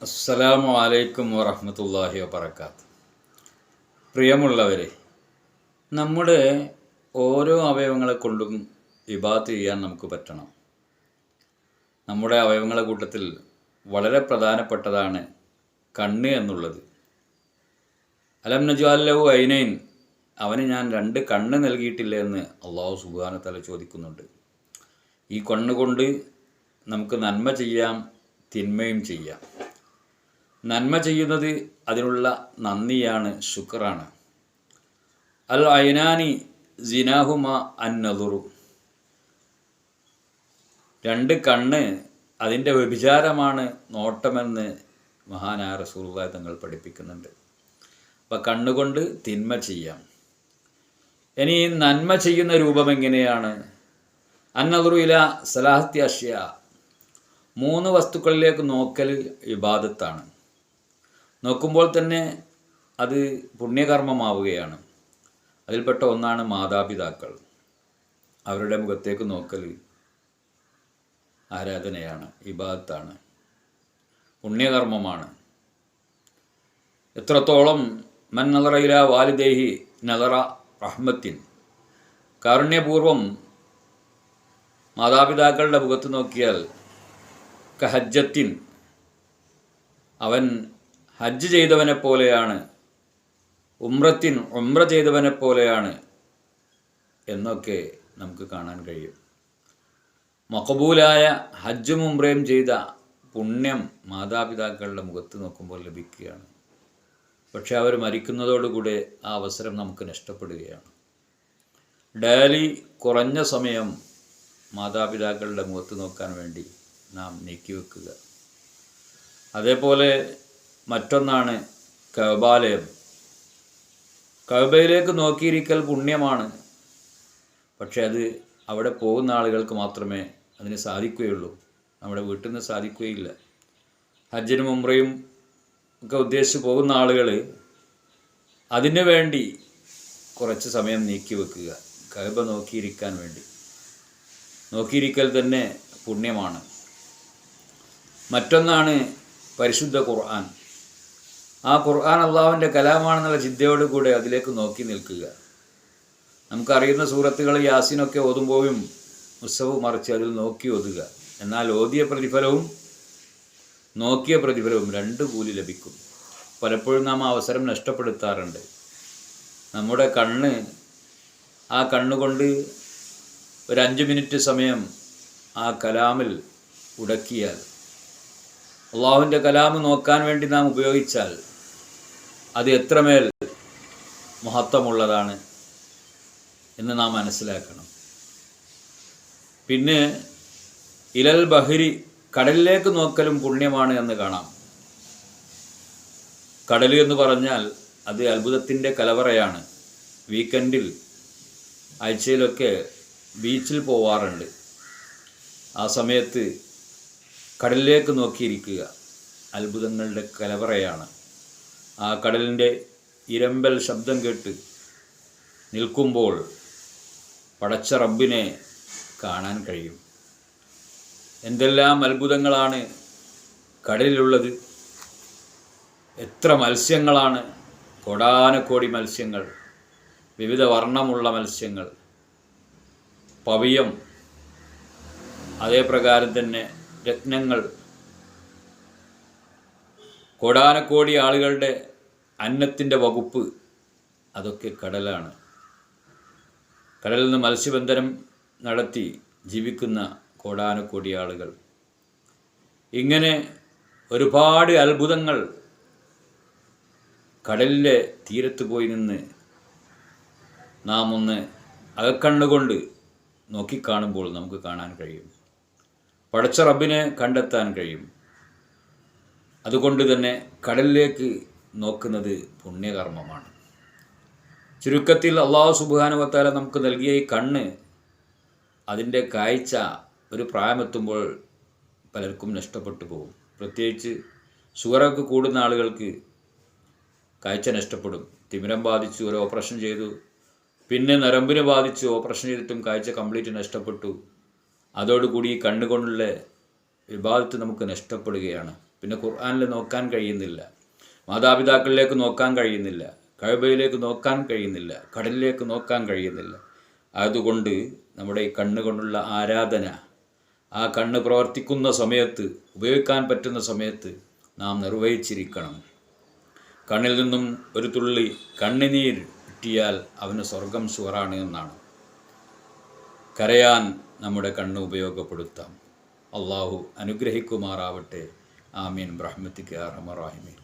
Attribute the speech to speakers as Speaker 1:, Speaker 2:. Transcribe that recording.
Speaker 1: അസ്സലാമു അലൈക്കും വറഹ്മത്തുള്ളാഹി വബറകാത്ത്. പ്രിയമുള്ളവരെ, നമ്മുടെ ഓരോ അവയവങ്ങളെ കൊണ്ടും ഇബാദത്ത് ചെയ്യാൻ നമുക്ക് പറ്റണം. നമ്മുടെ അവയവങ്ങളെ കൂട്ടത്തിൽ വളരെ പ്രധാനപ്പെട്ടതാണ് കണ്ണ് എന്നുള്ളത്. അലം നജ്അൽ ലഹു ഐനൈൻ, അവന് ഞാൻ 2 കണ്ണ് നൽകിയിട്ടില്ല എന്ന് അള്ളാഹു സുബ്ഹാനഹു വ തആല ചോദിക്കുന്നുണ്ട്. ഈ കണ്ണുകൊണ്ട് നമുക്ക് നന്മ ചെയ്യാം, തിന്മയും ചെയ്യാം. നന്മ ചെയ്യുന്നത് അതിനുള്ള നന്ദിയാണ്, ശുക്റാണ്. അൽ ഐനാനി സിനാഹുമ അൻ നദുറു, 2 കണ്ണ് അതിൻ്റെ വ്യഭിചാരമാണ് നോട്ടമെന്ന് മഹാനായ റസൂലുള്ളാഹി തങ്ങൾ പഠിപ്പിക്കുന്നുണ്ട്. അപ്പം കണ്ണുകൊണ്ട് തിന്മ ചെയ്യാം. ഇനി നന്മ ചെയ്യുന്ന രൂപം എങ്ങനെയാണ്? അന്നദുറു ഇല സലാഹത്തി അഷ്യ, 3 വസ്തുക്കളിലേക്ക് നോക്കൽ ഇബാദത്താണ്. നോക്കുമ്പോൾ തന്നെ അത് പുണ്യകർമ്മമാവുകയാണ്. അതിൽപ്പെട്ട ഒന്നാണ് മാതാപിതാക്കൾ. അവരുടെ മുഖത്തേക്ക് നോക്കൽ ആരാധനയാണ്, ഇബാദത്താണ്, പുണ്യകർമ്മമാണ്. എത്രത്തോളം മൻ നദറ ഇലാ വാലിദൈഹി നദറ റഹ്മത്തിൻ, കാരുണ്യപൂർവം മാതാപിതാക്കളുടെ മുഖത്ത് നോക്കിയാൽ കഹജ്ജത്തിൻ, അവൻ ഹജ്ജ് ചെയ്തവനെ പോലെയാണ്, ഉംറ ചെയ്തവനെ പോലെയാണ് എന്നൊക്കെ നമുക്ക് കാണാൻ കഴിയും. മഖബൂലായ ഹജ്ജും ഉംറയും ചെയ്ത പുണ്യം മാതാപിതാക്കളുടെ മുഖത്ത് നോക്കുമ്പോൾ ലഭിക്കുകയാണ്. പക്ഷെ അവർ മരിക്കുന്നതോടുകൂടെ ആ അവസരം നമുക്ക് നഷ്ടപ്പെടുകയാണ്. ഡെയിലി കുറഞ്ഞ സമയം മാതാപിതാക്കളുടെ മുഖത്ത് നോക്കാൻ വേണ്ടി നാം നീക്കിവെക്കുക. അതേപോലെ മറ്റൊന്നാണ് കഅബാലയം. കഅബയിലേക്ക് നോക്കിയിരിക്കൽ പുണ്യമാണ്. പക്ഷെ അത് അവിടെ പോകുന്ന ആളുകൾക്ക് മാത്രമേ അതിന് സാധിക്കുകയുള്ളൂ. നമ്മുടെ വീട്ടിൽ നിന്ന് സാധിക്കുകയില്ല. ഹജ്ജിനും ഉംറയും ഒക്കെ ഉദ്ദേശിച്ച് പോകുന്ന ആളുകൾ അതിനു വേണ്ടി കുറച്ച് സമയം നീക്കി വെക്കുക, കഅബ നോക്കിയിരിക്കാൻ വേണ്ടി. നോക്കിയിരിക്കൽ തന്നെ പുണ്യമാണ്. മറ്റൊന്നാണ് പരിശുദ്ധ ഖുർആൻ. ആ ഖുർആൻ അള്ളാഹുവിൻ്റെ കലാമാണെന്നുള്ള ചിന്തയോടുകൂടെ അതിലേക്ക് നോക്കി നിൽക്കുക. നമുക്കറിയുന്ന സൂറത്തുകൾ യാസീനൊക്കെ ഓതുമ്പോഴും മുസഹഫ് മറിച്ച് അതിൽ നോക്കി ഓതുക. എന്നാൽ ഓതിയ പ്രതിഫലവും നോക്കിയ പ്രതിഫലവും 2 കൂലി ലഭിക്കും. പലപ്പോഴും നാം ആ അവസരം നഷ്ടപ്പെടുത്താറുണ്ട്. നമ്മുടെ കണ്ണ്, ആ കണ്ണുകൊണ്ട് ഒരു 5 മിനിറ്റ് സമയം ആ കലാമിൽ ഉടക്കിയാൽ, അള്ളാഹുവിൻ്റെ കലാമ് നോക്കാൻ വേണ്ടി നാം ഉപയോഗിച്ചാൽ അത് എത്രമേൽ മഹത്വമുള്ളതാണ് എന്ന് നാം മനസ്സിലാക്കണം. പിന്നെ ഇലൽ ബഹരി, കടലിലേക്ക് നോക്കലും പുണ്യമാണ് എന്ന് കാണാം. കടൽ എന്ന് പറഞ്ഞാൽ അത് അത്ഭുതത്തിൻ്റെ കലവറയാണ്. വീക്കെൻഡിൽ, ആഴ്ചയിലൊക്കെ ബീച്ചിൽ പോവാറുണ്ട്. ആ സമയത്ത് കടലിലേക്ക് നോക്കിയിരിക്കുക അത്ഭുതങ്ങളുടെ കലവറയാണ്. ആ കടലിൻ്റെ ഇരമ്പൽ ശബ്ദം കേട്ട് നിൽക്കുമ്പോൾ പടച്ച റബ്ബിനെ കാണാൻ കഴിയും. എന്തെല്ലാം അത്ഭുതങ്ങളാണ് കടലിലുള്ളത്! എത്ര മത്സ്യങ്ങളാണ്! കോടാനക്കോടി മത്സ്യങ്ങൾ, വിവിധ വർണ്ണമുള്ള മത്സ്യങ്ങൾ, പവിയം, അതേപ്രകാരം തന്നെ രത്നങ്ങൾ. കോടാനക്കോടി ആളുകളുടെ അന്നത്തിൻ്റെ വകുപ്പ് അതൊക്കെ കടലാണ്. കടലിൽ നിന്ന് മത്സ്യബന്ധനം നടത്തി ജീവിക്കുന്ന കോടാനക്കോടി ആളുകൾ. ഇങ്ങനെ ഒരുപാട് അത്ഭുതങ്ങൾ കടലിലെ തീരത്ത് പോയി നിന്ന് നാം ഒന്ന് അകക്കണ്ണുകൊണ്ട് നോക്കിക്കാണുമ്പോൾ നമുക്ക് കാണാൻ കഴിയും. പടച്ച റബ്ബിനെ കണ്ടെത്താൻ കഴിയും. അതുകൊണ്ട് തന്നെ കടലിലേക്ക് നോക്കുന്നത് പുണ്യകർമ്മമാണ്. ചുരുക്കത്തിൽ അള്ളാഹു സുബ്ഹാനഹു വ തആല നമുക്ക് നൽകിയ ഈ കണ്ണ്, അതിൻ്റെ കാഴ്ച ഒരു പ്രായമെത്തുമ്പോൾ പലർക്കും നഷ്ടപ്പെട്ടു പോകും. പ്രത്യേകിച്ച് ഷുഗറൊക്കെ കൂടുന്ന ആളുകൾക്ക് കാഴ്ച നഷ്ടപ്പെടും. തിമിരം ബാധിച്ചു, ഒരു ഓപ്പറേഷൻ ചെയ്തു, പിന്നെ നരമ്പിനെ ബാധിച്ചു, ഓപ്പറേഷൻ ചെയ്തിട്ടും കാഴ്ച കംപ്ലീറ്റ് നഷ്ടപ്പെട്ടു. അതോടുകൂടി ഈ കണ്ണുകൊണ്ടുള്ള ഇബാദത്ത് നമുക്ക് നഷ്ടപ്പെടുകയാണ്. പിന്നെ ഖുർആനിൽ നോക്കാൻ കഴിയുന്നില്ല, മാതാപിതാക്കളിലേക്ക് നോക്കാൻ കഴിയുന്നില്ല, കഅബയിലേക്ക് നോക്കാൻ കഴിയുന്നില്ല, കടലിലേക്ക് നോക്കാൻ കഴിയുന്നില്ല. അതുകൊണ്ട് നമ്മുടെ ഈ കണ്ണുകൊണ്ടുള്ള ആരാധന, ആ കണ്ണ് പ്രവർത്തിക്കുന്ന സമയത്ത്, ഉപയോഗിക്കാൻ പറ്റുന്ന സമയത്ത് നാം നിർവഹിച്ചിരിക്കണം. കണ്ണിൽ നിന്നും ഒരു തുള്ളി കണ്ണുനീർ കിട്ടിയാൽ അവന് സ്വർഗം ഷുവറാണ് എന്നാണ്. കരയാൻ നമ്മുടെ കണ്ണ് ഉപയോഗപ്പെടുത്താം. അള്ളാഹു അനുഗ്രഹിക്കുമാറാവട്ടെ. ആമീൻ. റഹ്മത്തിക യാ അർഹമർ റഹീമീൻ.